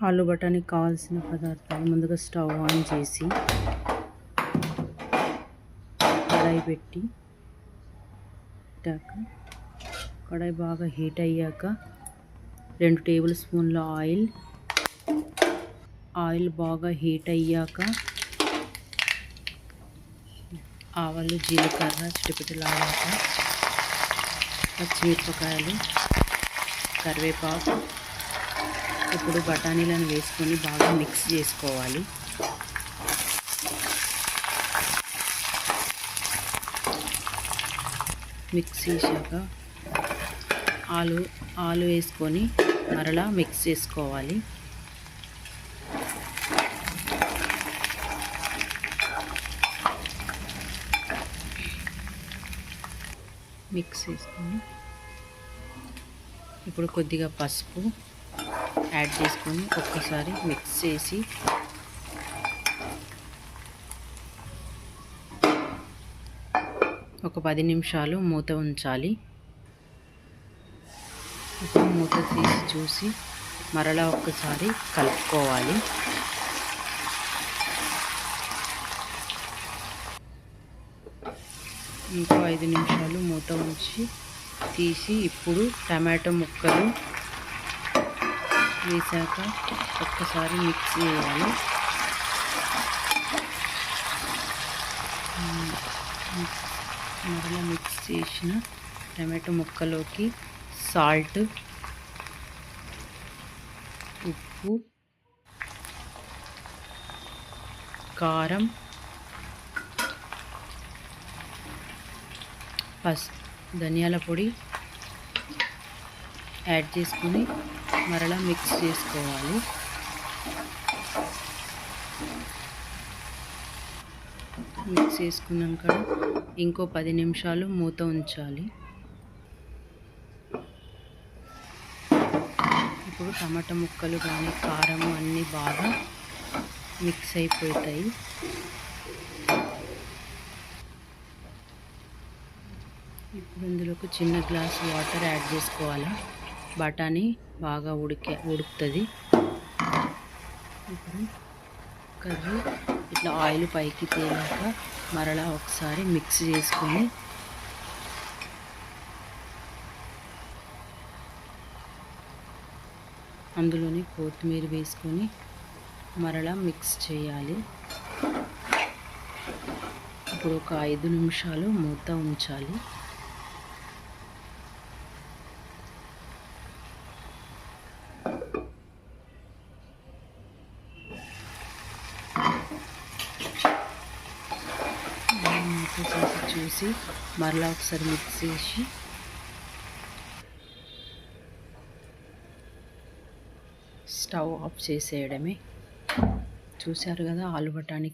ఆలు బఠానీకి కావాల్సిన పదార్థాలు ముందుగా స్టవ్ ఆన్ చేసి కడాయి పెట్టి కడాయి బాగా హీట్ అయ్యాక 2 టేబుల్ స్పూన్ల ఆయిల్ బాగా హీట్ అయ్యాక ఆవాలు జీలకర్ర చిటిపిటలాడాక పచ్చిమిరపకాయలు కరివేపాకు ఇప్పుడు బఠానీలను వేసుకొని బాగా మిక్స్ చేసుకోవాలి. మిక్స్ చేశాక ఆలు వేసుకొని మరలా మిక్స్ చేసుకోవాలి. మిక్స్ చేసుకొని ఇప్పుడు కొద్దిగా పసుపు యాడ్ చేసుకొని ఒక్కసారి మిక్స్ చేసి ఒక 10 నిమిషాలు మూత ఉంచాలి. ఇప్పుడు మూత తీసి చూసి మరలా ఒక్కసారి కలుపుకోవాలి. ఇంకో 5 నిమిషాలు మూత ఉంచి తీసి ఇప్పుడు టమాటో ముక్కలు వేసాక ఒక్కసారి మిక్స్ చేయాలి. మరలా మిక్స్ చేసిన టమాటో ముక్కలోకి సాల్ట్, ఉప్పు, కారం, ధనియాల పొడి యాడ్ చేసుకొని మరలా మిక్స్ చేసుకోవాలి. మిక్స్ చేసుకున్నాక ఇంకో 10 నిమిషాలు మూత ఉంచాలి. ఇప్పుడు టమాటా ముక్కలు కానీ కారం అన్నీ బాగా మిక్స్ అయిపోతాయి. ఇప్పుడు ఇందులో ఒక చిన్న గ్లాస్ వాటర్ యాడ్ చేసుకోవాలి. బఠానీ బాగా ఉడుకుతుంది. ఇప్పుడు కర్రీ ఇట్లా ఆయిల్ పైకి తేలాక మరలా ఒకసారి మిక్స్ చేసుకొని అందులోనే కొత్తిమీర వేసుకొని మరలా మిక్స్ చేయాలి. ఇప్పుడు ఒక 5 నిమిషాలు మూత ఉంచాలి. చూసి మరలా ఒకసారి మిక్స్ చేసి స్టవ్ ఆఫ్ చేసేయడమే. చూశారు కదా ఆలు బఠానీ